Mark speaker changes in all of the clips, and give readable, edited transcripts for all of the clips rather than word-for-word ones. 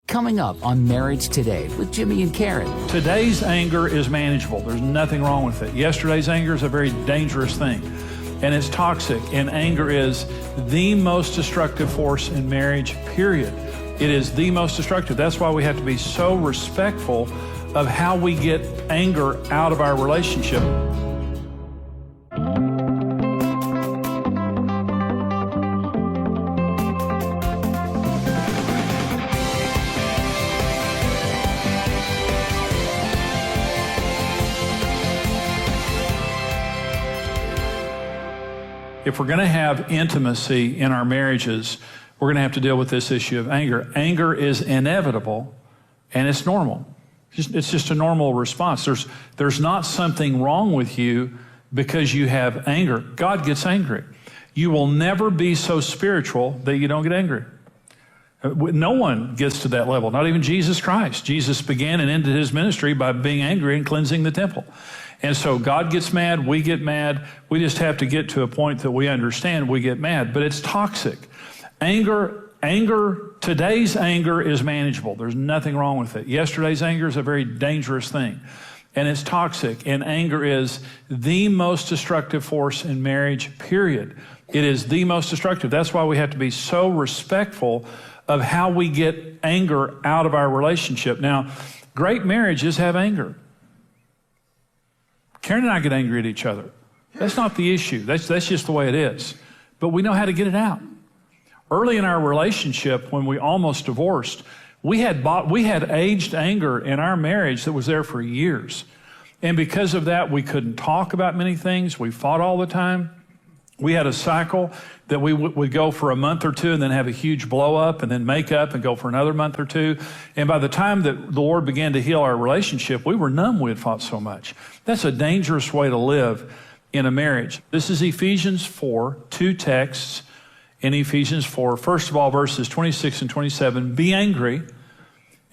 Speaker 1: Coming up on Marriage Today with Jimmy and Karen.
Speaker 2: Today's anger is manageable. There's nothing wrong with it. Yesterday's anger is a very dangerous thing, and it's toxic, and anger is the most destructive force in marriage, period. It is the most destructive. That's why we have to be so respectful of how we get anger out of our relationship. If we're going to have intimacy in our marriages, we're going to have to deal with this issue of anger. Anger is inevitable, and it's normal. It's just a normal response. There's not something wrong with you because you have anger. God gets angry. You will never be so spiritual that you don't get angry. No one gets to that level, not even Jesus Christ. Jesus began and ended his ministry by being angry and cleansing the temple. And so God gets mad, we get mad. We just have to get to a point that we understand we get mad, but it's toxic. Today's anger is manageable. There's nothing wrong with it. Yesterday's anger is a very dangerous thing, and it's toxic, and anger is the most destructive force in marriage, period. It is the most destructive. That's why we have to be so respectful of how we get anger out of our relationship. Now, great marriages have anger. Karen and I get angry at each other. That's not the issue. That's just the way it is. But we know how to get it out. Early in our relationship, when we almost divorced, we had aged anger in our marriage that was there for years. And because of that, we couldn't talk about many things. We fought all the time. We had a cycle that we would go for a month or two and then have a huge blow up and then make up and go for another month or two. And by the time that the Lord began to heal our relationship, we were numb. We had fought so much. That's a dangerous way to live in a marriage. This is Ephesians 4, two texts in Ephesians 4. First of all, verses 26 and 27. Be angry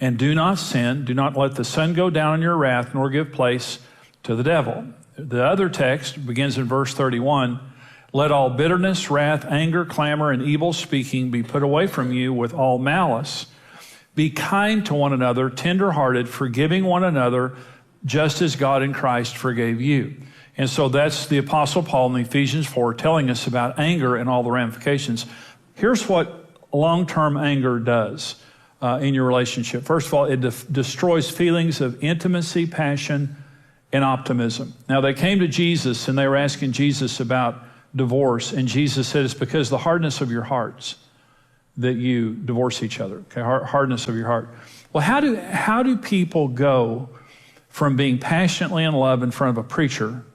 Speaker 2: and do not sin. Do not let the sun go down in your wrath, nor give place to the devil. The other text begins in verse 31. Let all bitterness, wrath, anger, clamor, and evil speaking be put away from you with all malice. Be kind to one another, tender-hearted, forgiving one another, just as God in Christ forgave you. And so that's the Apostle Paul in Ephesians 4 telling us about anger and all the ramifications. Here's what long-term anger does in your relationship. First of all, it destroys feelings of intimacy, passion, and optimism. Now, they came to Jesus and they were asking Jesus about divorce, and Jesus said it's because the hardness of your hearts that you divorce each other. Okay, hardness of your heart. Well, how do people go from being passionately in love in front of a preacher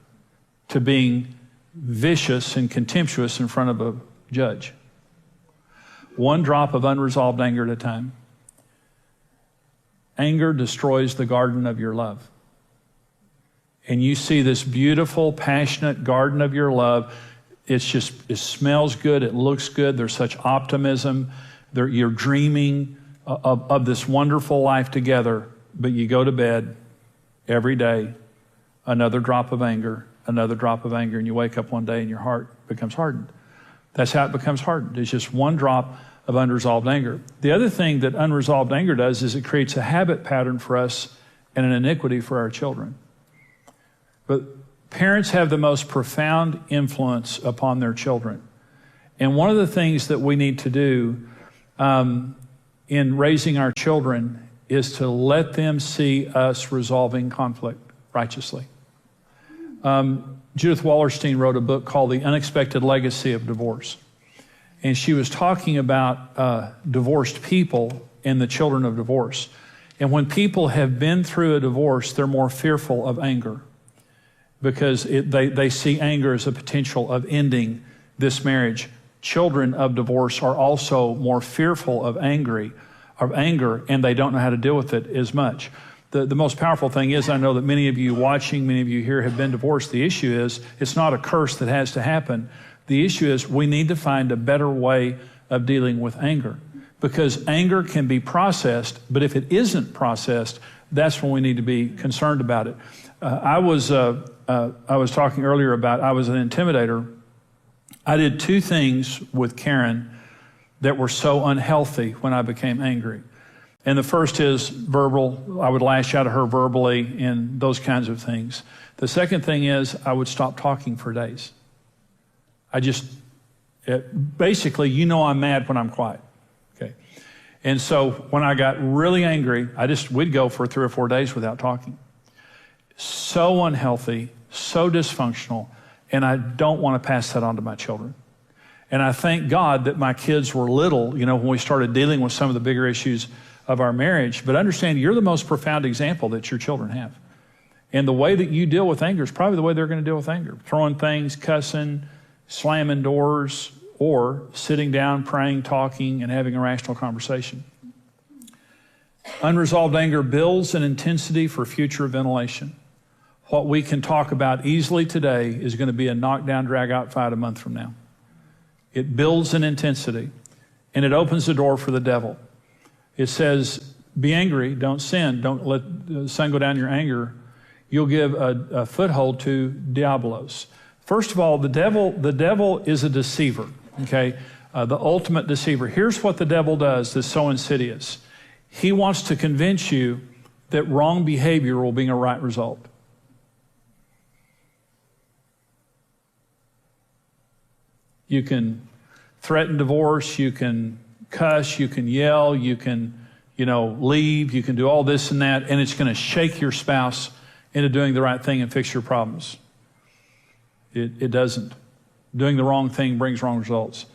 Speaker 2: to being vicious and contemptuous in front of a judge? One drop of unresolved anger at a time. Anger destroys the garden of your love. And you see this beautiful, passionate garden of your love. It smells good, it looks good, there's such optimism, you're dreaming of this wonderful life together, but you go to bed every day, another drop of anger, and you wake up one day and your heart becomes hardened. That's how it becomes hardened. It's just one drop of unresolved anger. The other thing that unresolved anger does is it creates a habit pattern for us and an iniquity for our children. But parents have the most profound influence upon their children. And one of the things that we need to do in raising our children is to let them see us resolving conflict righteously. Judith Wallerstein wrote a book called The Unexpected Legacy of Divorce. And she was talking about divorced people and the children of divorce. And when people have been through a divorce, they're more fearful of anger, because they see anger as a potential of ending this marriage. Children of divorce are also more fearful of anger, and they don't know how to deal with it as much. The most powerful thing is, I know that many of you watching, many of you here have been divorced. The issue is, it's not a curse that has to happen. The issue is we need to find a better way of dealing with anger, because anger can be processed, but if it isn't processed, that's when we need to be concerned about it. I was talking earlier about I was an intimidator. I did two things with Karen that were so unhealthy when I became angry. And the first is verbal. I would lash out at her verbally and those kinds of things. The second thing is I would stop talking for days. Basically, I'm mad when I'm quiet. Okay. And so when I got really angry, we'd go for 3 or 4 days without talking. So unhealthy, so dysfunctional, and I don't want to pass that on to my children. And I thank God that my kids were little, when we started dealing with some of the bigger issues of our marriage. But understand, you're the most profound example that your children have. And the way that you deal with anger is probably the way they're going to deal with anger. Throwing things, cussing, slamming doors, or sitting down, praying, talking, and having a rational conversation. Unresolved anger builds an intensity for future ventilation. What we can talk about easily today is going to be a knockdown, drag-out fight a month from now. It builds an intensity, and it opens the door for the devil. It says, be angry, don't sin, don't let the sun go down your anger. You'll give a foothold to diabolos. First of all, the devil is a deceiver, okay? The ultimate deceiver. Here's what the devil does that's so insidious. He wants to convince you that wrong behavior will bring a right result. You can threaten divorce, you can cuss, you can yell, you can, leave, you can do all this and that, and it's going to shake your spouse into doing the right thing and fix your problems. It doesn't. Doing the wrong thing brings wrong results.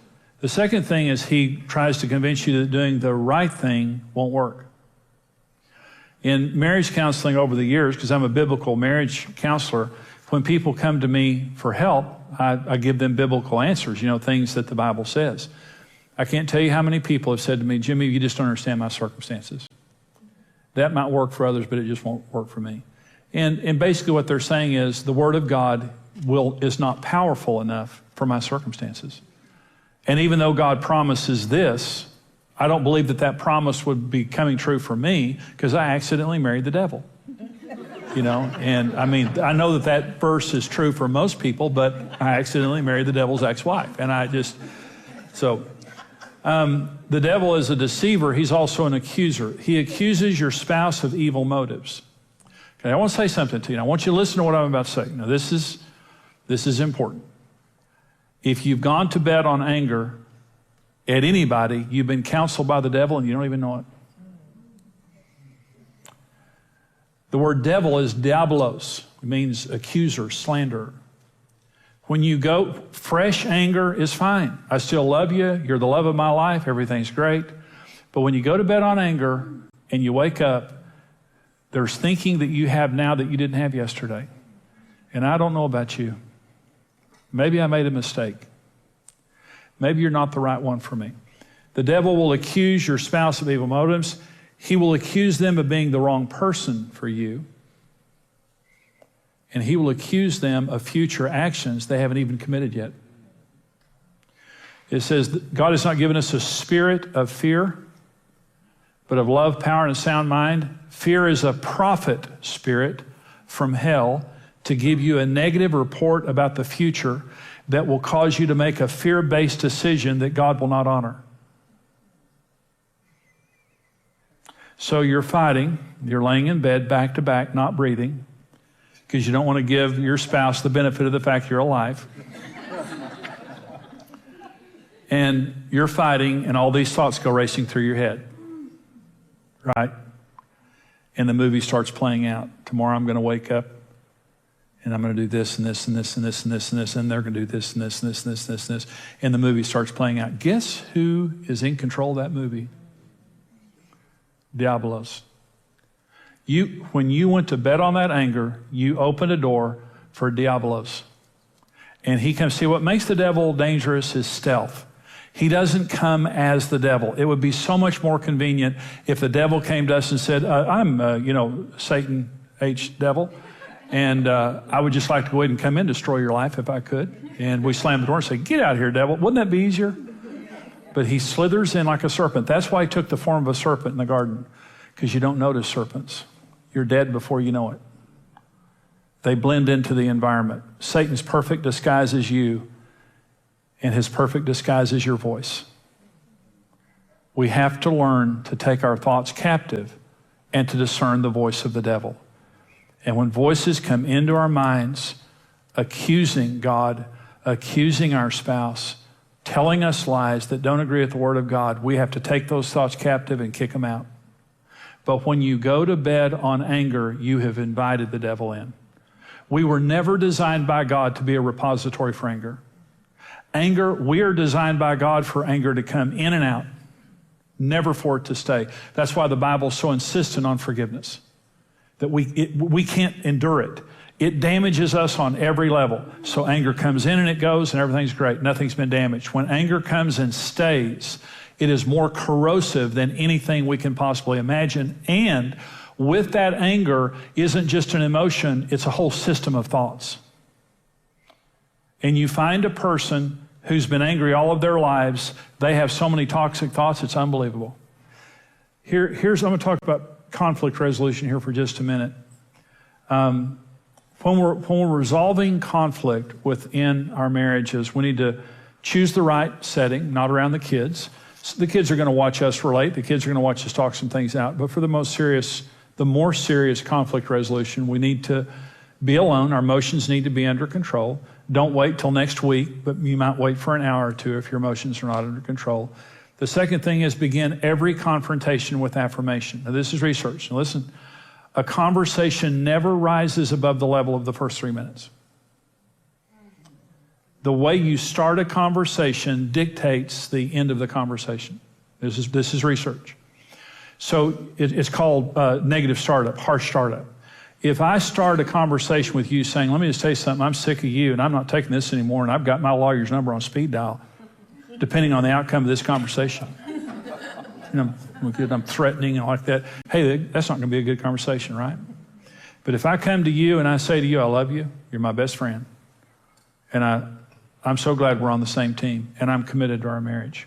Speaker 2: The second thing is he tries to convince you that doing the right thing won't work. In marriage counseling over the years, because I'm a biblical marriage counselor, when people come to me for help, I give them biblical answers, things that the Bible says. I can't tell you how many people have said to me, Jimmy, you just don't understand my circumstances. That might work for others, but it just won't work for me. And basically what they're saying is the Word of God is not powerful enough for my circumstances. And even though God promises this, I don't believe that promise would be coming true for me because I accidentally married the devil. And I know that verse is true for most people, but I accidentally married the devil's ex-wife. And the devil is a deceiver. He's also an accuser. He accuses your spouse of evil motives. Okay, I want to say something to you. I want you to listen to what I'm about to say. Now, this is important. If you've gone to bed on anger at anybody, you've been counseled by the devil and you don't even know it. The word devil is diabolos. It means accuser, slanderer. When you go, fresh anger is fine. I still love you. You're the love of my life. Everything's great. But when you go to bed on anger and you wake up, there's thinking that you have now that you didn't have yesterday. And I don't know about you. Maybe I made a mistake. Maybe you're not the right one for me. The devil will accuse your spouse of evil motives. He will accuse them of being the wrong person for you. And he will accuse them of future actions they haven't even committed yet. It says that God has not given us a spirit of fear, but of love, power, and a sound mind. Fear is a prophet spirit from hell to give you a negative report about the future that will cause you to make a fear-based decision that God will not honor. So you're fighting, you're laying in bed back to back, not breathing, because you don't want to give your spouse the benefit of the fact you're alive. And you're fighting, and all these thoughts go racing through your head, right? And the movie starts playing out. Tomorrow I'm going to wake up, and I'm going to do this and this and this and this and this and this, and they're going to do this and this and this and this and this and this. And the movie starts playing out. Guess who is in control of that movie? Diabolos. When you went to bed on that anger, you opened a door for Diabolos. And he comes. See, what makes the devil dangerous is stealth. He doesn't come as the devil. It would be so much more convenient if the devil came to us and said, I'm, Satan H. devil, and I would just like to go ahead and come in and destroy your life if I could. And we slam the door and say, get out of here, devil. Wouldn't that be easier? But he slithers in like a serpent. That's why he took the form of a serpent in the garden, because you don't notice serpents. You're dead before you know it. They blend into the environment. Satan's perfect disguise is you, and his perfect disguise is your voice. We have to learn to take our thoughts captive and to discern the voice of the devil. And when voices come into our minds, accusing God, accusing our spouse, telling us lies that don't agree with the Word of God, we have to take those thoughts captive and kick them out. But when you go to bed on anger, you have invited the devil in. We were never designed by God to be a repository for anger. Anger, we are designed by God for anger to come in and out, never for it to stay. That's why the Bible is so insistent on forgiveness, that we can't endure it. It damages us on every level. So anger comes in and it goes and everything's great. Nothing's been damaged. When anger comes and stays, it is more corrosive than anything we can possibly imagine. And with that anger isn't just an emotion, it's a whole system of thoughts. And you find a person who's been angry all of their lives, they have so many toxic thoughts, it's unbelievable. I'm going to talk about conflict resolution here for just a minute. When we're resolving conflict within our marriages, we need to choose the right setting, not around the kids. The kids are going to watch us relate. The kids are going to watch us talk some things out. But for the more serious conflict resolution, we need to be alone. Our emotions need to be under control. Don't wait till next week, but you might wait for an hour or two if your emotions are not under control. The second thing is begin every confrontation with affirmation. Now, this is research. Now, listen. A conversation never rises above the level of the first 3 minutes. The way you start a conversation dictates the end of the conversation. This is research. So it's called negative startup, harsh startup. If I start a conversation with you saying, let me just tell you something, I'm sick of you and I'm not taking this anymore and I've got my lawyer's number on speed dial, depending on the outcome of this conversation. I'm threatening and like that. Hey, that's not going to be a good conversation, right? But if I come to you and I say to you, I love you, you're my best friend, and I'm so glad we're on the same team, and I'm committed to our marriage.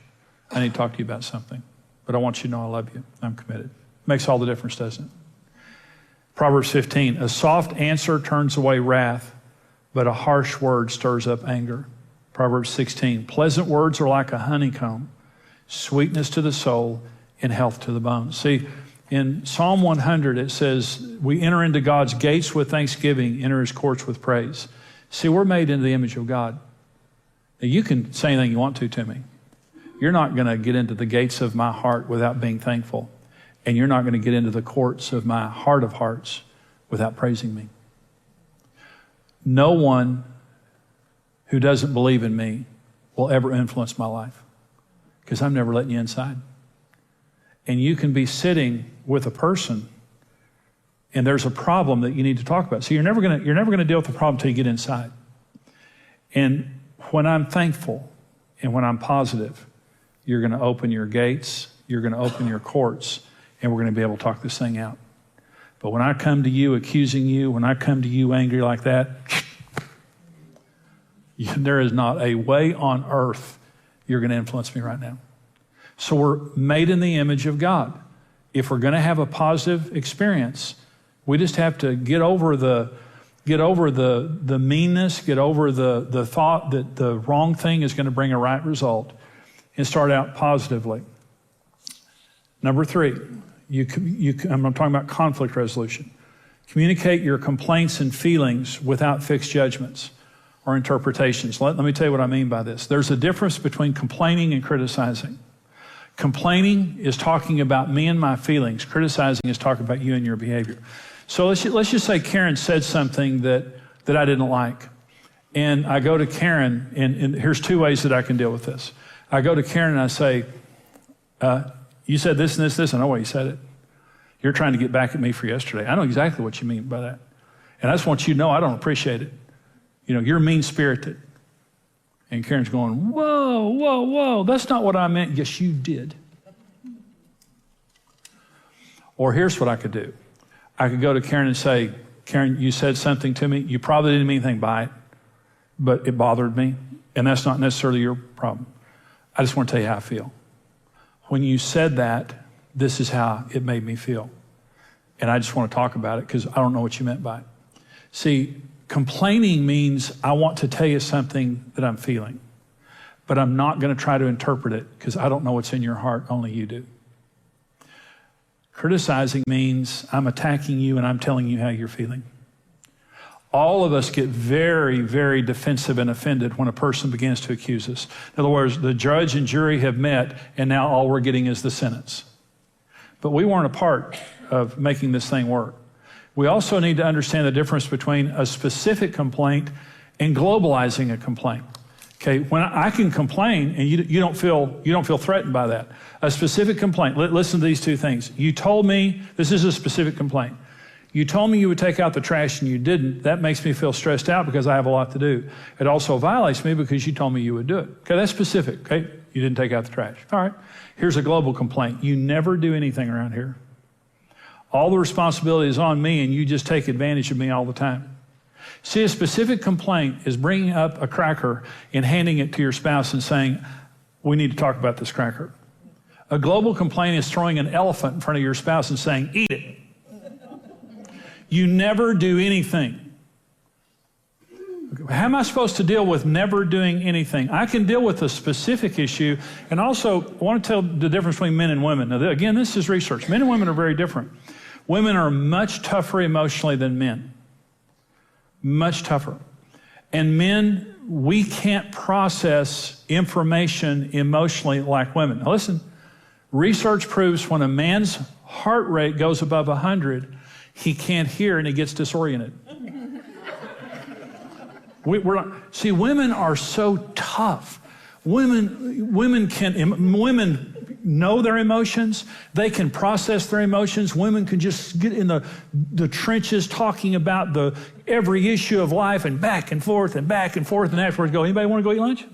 Speaker 2: I need to talk to you about something, but I want you to know I love you. I'm committed. Makes all the difference, doesn't it? Proverbs 15, a soft answer turns away wrath, but a harsh word stirs up anger. Proverbs 16, pleasant words are like a honeycomb, sweetness to the soul and health to the bones. See, in Psalm 100, it says, we enter into God's gates with thanksgiving, enter his courts with praise. See, we're made in the image of God. Now, you can say anything you want to me. You're not going to get into the gates of my heart without being thankful. And you're not going to get into the courts of my heart of hearts without praising me. No one who doesn't believe in me will ever influence my life, because I'm never letting you inside. And you can be sitting with a person and there's a problem that you need to talk about. So you're never going to deal with the problem until you get inside. And when I'm thankful and when I'm positive, you're going to open your gates, you're going to open your courts, and we're going to be able to talk this thing out. But when I come to you accusing you, when I come to you angry like that, there is not a way on earth you're going to influence me right now. So we're made in the image of God. If we're going to have a positive experience, we just have to get over the meanness, get over the thought that the wrong thing is going to bring a right result, and start out positively. Number 3, I'm talking about conflict resolution. Communicate your complaints and feelings without fixed judgments or interpretations. Let me tell you what I mean by this. There's a difference between complaining and criticizing. Complaining is talking about me and my feelings. Criticizing is talking about you and your behavior. So let's just say Karen said something that I didn't like. And I go to Karen, and here's 2 ways that I can deal with this. I go to Karen and I say, you said this and this, this. I know why you said it. You're trying to get back at me for yesterday. I know exactly what you mean by that. And I just want you to know I don't appreciate it. You're mean-spirited. And Karen's going, whoa, whoa, whoa, that's not what I meant. Yes, you did. Or here's what I could do. I could go to Karen and say, Karen, you said something to me. You probably didn't mean anything by it, but it bothered me. And that's not necessarily your problem. I just want to tell you how I feel. When you said that, this is how it made me feel. And I just want to talk about it because I don't know what you meant by it. See, complaining means I want to tell you something that I'm feeling. but I'm not going to try to interpret it because I don't know what's in your heart, only you do. Criticizing means I'm attacking you and I'm telling you how you're feeling. All of us get very, very defensive and offended when a person begins to accuse us. In other words, the judge and jury have met, and now all we're getting is the sentence. But we weren't a part of making this thing work. We also need to understand the difference between a specific complaint and globalizing a complaint. Okay, when I can complain and you don't feel threatened by that. A specific complaint, listen to these two things. You told me, this is a specific complaint. You told me you would take out the trash and you didn't. That makes me feel stressed out because I have a lot to do. It also violates me because you told me you would do it. Okay, that's specific, okay? You didn't take out the trash. All right, here's a global complaint. You never do anything around here. All the responsibility is on me and you just take advantage of me all the time. See, a specific complaint is bringing up a cracker and handing it to your spouse and saying, we need to talk about this cracker. A global complaint is throwing an elephant in front of your spouse and saying, eat it. You never do anything. How am I supposed to deal with never doing anything? I can deal with a specific issue, and also I want to tell the difference between men and women. Now, again, this is research. Men and women are very different. Women are much tougher emotionally than men. Much tougher. And men, we can't process information emotionally like women. Now listen, research proves when a man's heart rate goes above 100, he can't hear and he gets disoriented. See, women are so tough. Women know their emotions. They can process their emotions. Women can just get in the trenches talking about every issue of life and back and forth and afterwards go, anybody want to go eat lunch?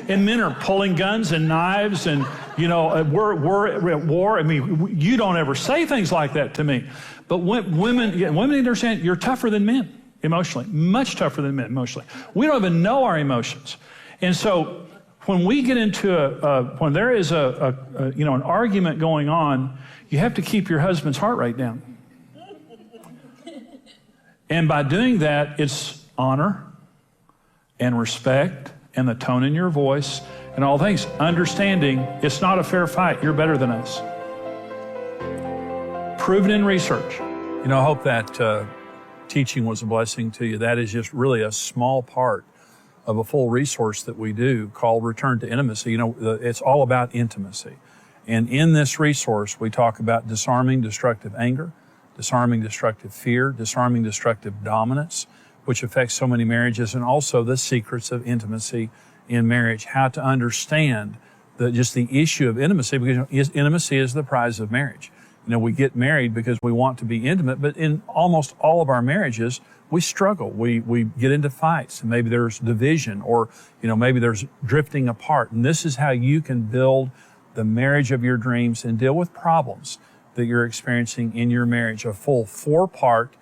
Speaker 2: And men are pulling guns and knives and, we're at war. I mean, you don't ever say things like that to me. But women need to understand you're tougher than men emotionally, much tougher than men emotionally. We don't even know our emotions. And so when we get into when there is an argument going on, you have to keep your husband's heart rate down. And by doing that, it's honor and respect and the tone in your voice and all things. Understanding it's not a fair fight. You're better than us. Proven in research. I hope that teaching was a blessing to you. That is just really a small part of a full resource that we do called Return to Intimacy. It's all about intimacy. And in this resource, we talk about disarming destructive anger, disarming destructive fear, disarming destructive dominance, which affects so many marriages, and also the secrets of intimacy in marriage, how to understand just the issue of intimacy, because intimacy is the prize of marriage. We get married because we want to be intimate, but in almost all of our marriages, we struggle. We get into fights, and maybe there's division, or maybe there's drifting apart. And this is how you can build the marriage of your dreams and deal with problems that you're experiencing in your marriage. A full 4-part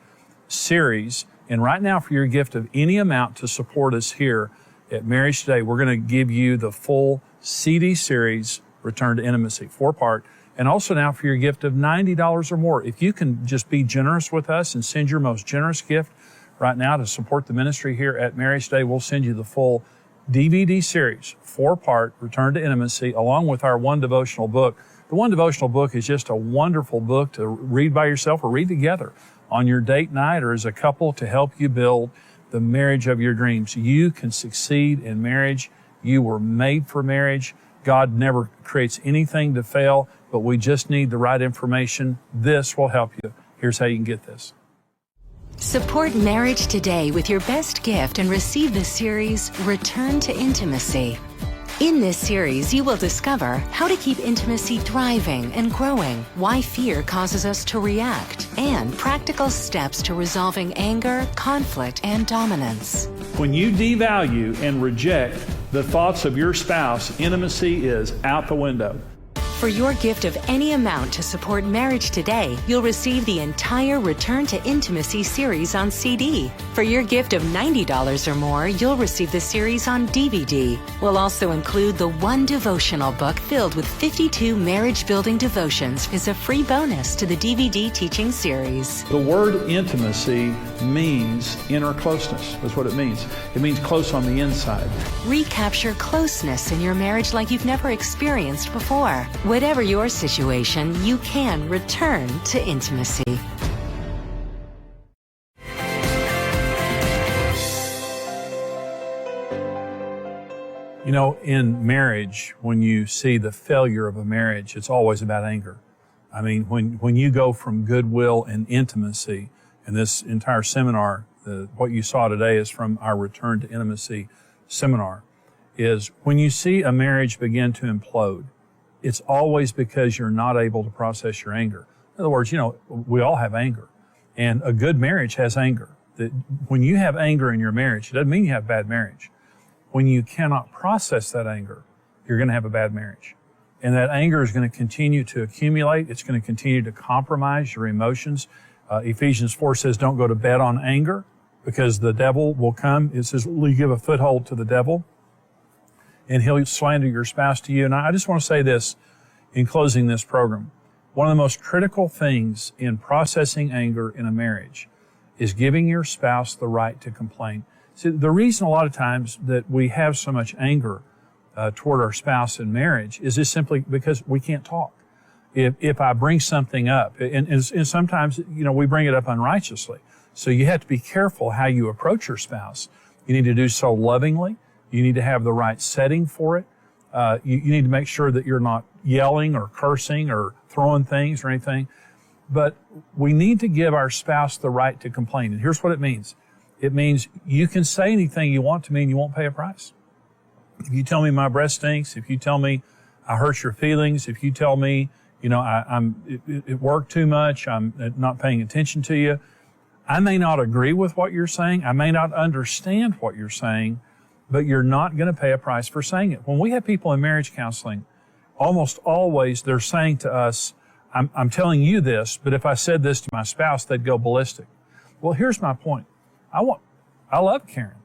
Speaker 2: series. And right now, for your gift of any amount to support us here at Marriage Today, we're going to give you the full CD series, Return to Intimacy, 4-part. And also now for your gift of $90 or more. If you can just be generous with us and send your most generous gift right now to support the ministry here at Marriage Today, we'll send you the full DVD series, 4-part, Return to Intimacy, along with our one devotional book. The one devotional book is just a wonderful book to read by yourself or read together on your date night or as a couple to help you build the marriage of your dreams. You can succeed in marriage. You were made for marriage. God never creates anything to fail, but we just need the right information. This will help you. Here's how you can get this.
Speaker 3: Support Marriage Today with your best gift and receive the series Return to Intimacy. In this series, you will discover how to keep intimacy thriving and growing, why fear causes us to react, and practical steps to resolving anger, conflict, and dominance.
Speaker 2: When you devalue and reject the thoughts of your spouse, intimacy is out the window.
Speaker 3: For your gift of any amount to support Marriage Today, you'll receive the entire Return to Intimacy series on CD. For your gift of $90 or more, you'll receive the series on DVD. We'll also include the one devotional book filled with 52 marriage-building devotions as a free bonus to the DVD teaching series.
Speaker 2: The word intimacy means inner closeness. That's what it means. It means close on the inside.
Speaker 3: Recapture closeness in your marriage like you've never experienced before. Whatever your situation, you can return to intimacy.
Speaker 2: You know, in marriage, when you see the failure of a marriage, it's always about anger. I mean, when you go from goodwill and intimacy, and this entire seminar, what you saw today is from our Return to Intimacy seminar, is when you see a marriage begin to implode, it's always because you're not able to process your anger. In other words, you know, we all have anger, and a good marriage has anger. When you have anger in your marriage, it doesn't mean you have a bad marriage. When you cannot process that anger, you're going to have a bad marriage. And that anger is going to continue to accumulate. It's going to continue to compromise your emotions. Ephesians 4 says, don't go to bed on anger, because the devil will come. It says, you give a foothold to the devil, and he'll slander your spouse to you. And I just want to say this in closing this program. One of the most critical things in processing anger in a marriage is giving your spouse the right to complain. See, the reason a lot of times that we have so much anger toward our spouse in marriage is just simply because we can't talk. If I bring something up, and sometimes, you know, we bring it up unrighteously. So you have to be careful how you approach your spouse. You need to do so lovingly. You need to have the right setting for it. You need to make sure that you're not yelling or cursing or throwing things or anything. But we need to give our spouse the right to complain. And here's what it means. It means you can say anything you want to me and you won't pay a price. If you tell me my breath stinks, if you tell me I hurt your feelings, if you tell me, you know, it worked too much, I'm not paying attention to you, I may not agree with what you're saying, I may not understand what you're saying, but you're not going to pay a price for saying it. When we have people in marriage counseling, almost always they're saying to us, I'm telling you this, but if I said this to my spouse, they'd go ballistic. Well, here's my point. I love Karen.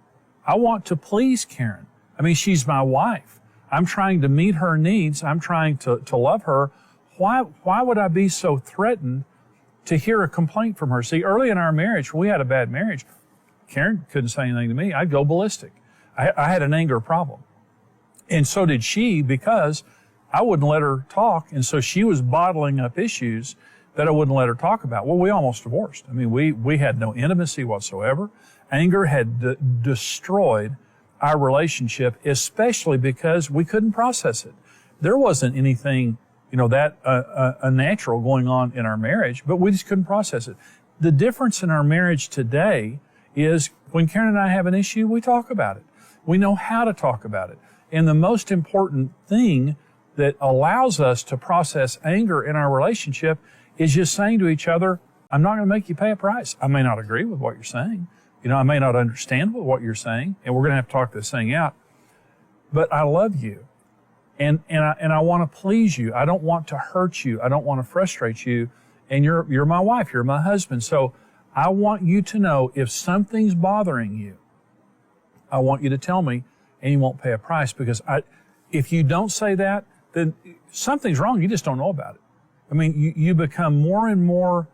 Speaker 2: I want to please Karen. I mean, she's my wife. I'm trying to meet her needs. I'm trying to love her. Why would I be so threatened to hear a complaint from her? See, early in our marriage, when we had a bad marriage, Karen couldn't say anything to me. I'd go ballistic. I had an anger problem. And so did she, because I wouldn't let her talk. And so she was bottling up issues that I wouldn't let her talk about. Well, we almost divorced. I mean, we had no intimacy whatsoever. Anger had destroyed our relationship, especially because we couldn't process it. There wasn't anything, you know, that unnatural going on in our marriage, but we just couldn't process it. The difference in our marriage today is when Karen and I have an issue, we talk about it. We know how to talk about it. And the most important thing that allows us to process anger in our relationship is just saying to each other, I'm not going to make you pay a price. I may not agree with what you're saying. You know, I may not understand what you're saying, and we're going to have to talk this thing out. But I love you, and I want to please you. I don't want to hurt you. I don't want to frustrate you. And you're my wife. You're my husband. So I want you to know if something's bothering you, I want you to tell me, and you won't pay a price, because if you don't say that, then something's wrong. You just don't know about it. I mean, you become more and more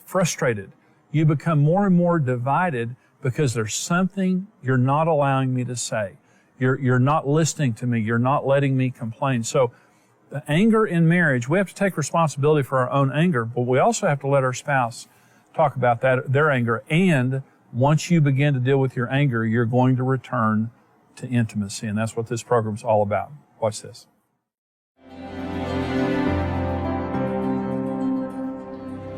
Speaker 2: frustrated. You become more and more divided because there's something you're not allowing me to say. You're not listening to me. You're not letting me complain. So the anger in marriage, we have to take responsibility for our own anger, but we also have to let our spouse talk about their anger. And once you begin to deal with your anger, you're going to return to intimacy. And that's what this program's all about. Watch this.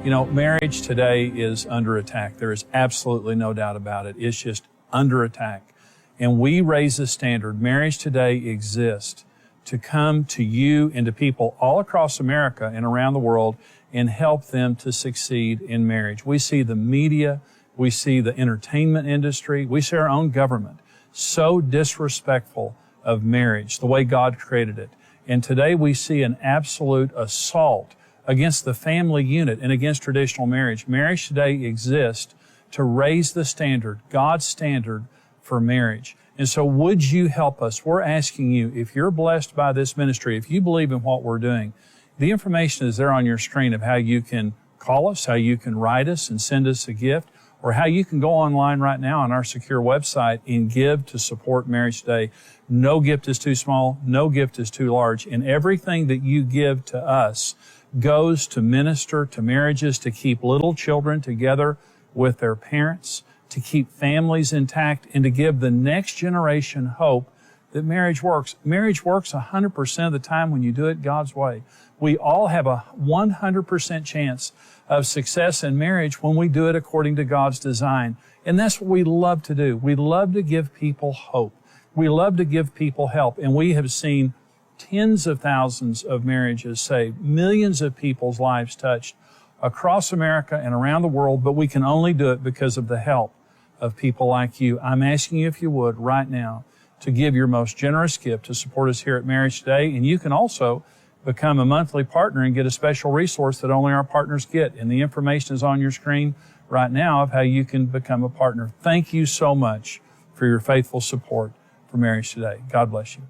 Speaker 2: You know, marriage today is under attack. There is absolutely no doubt about it. It's just under attack. And we raise the standard. Marriage today exists to come to you and to people all across America and around the world and help them to succeed in marriage. We see the media, we see the entertainment industry, we see our own government so disrespectful of marriage, the way God created it. And today we see an absolute assault against the family unit and against traditional marriage. Marriage today exists to raise the standard, God's standard for marriage. And so would you help us? We're asking you, if you're blessed by this ministry, if you believe in what we're doing, the information is there on your screen of how you can call us, how you can write us and send us a gift, or how you can go online right now on our secure website and give to support Marriage Today. No gift is too small, no gift is too large, and everything that you give to us goes to minister to marriages, to keep little children together with their parents, to keep families intact, and to give the next generation hope that marriage works. Marriage works 100% of the time when you do it God's way. We all have a 100% chance of success in marriage when we do it according to God's design. And that's what we love to do. We love to give people hope. We love to give people help. And we have seen tens of thousands of marriages saved, millions of people's lives touched across America and around the world, but we can only do it because of the help of people like you. I'm asking you, if you would, right now, to give your most generous gift to support us here at Marriage Today. And you can also become a monthly partner and get a special resource that only our partners get. And the information is on your screen right now of how you can become a partner. Thank you so much for your faithful support for Marriage Today. God bless you.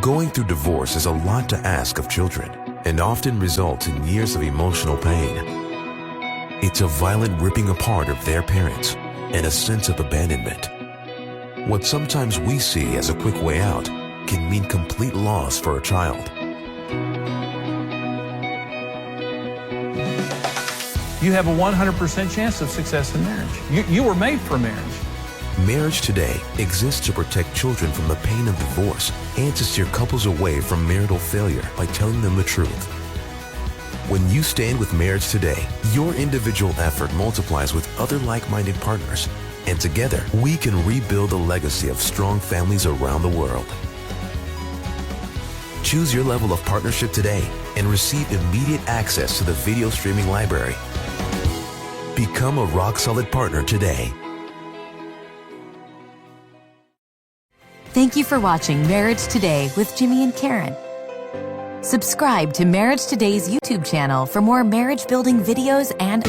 Speaker 4: Going through divorce is a lot to ask of children and often results in years of emotional pain. It's a violent ripping apart of their parents and a sense of abandonment. What sometimes we see as a quick way out can mean complete loss for a child.
Speaker 2: You have a 100% chance of success in marriage. You were made for marriage.
Speaker 4: Marriage Today exists to protect children from the pain of divorce and to steer couples away from marital failure by telling them the truth. When you stand with Marriage Today, your individual effort multiplies with other like-minded partners, and together we can rebuild a legacy of strong families around the world. Choose your level of partnership today and receive immediate access to the video streaming library. Become a rock-solid partner today.
Speaker 5: Thank you for watching Marriage Today with Jimmy and Karen. Subscribe to Marriage Today's YouTube channel for more marriage-building videos and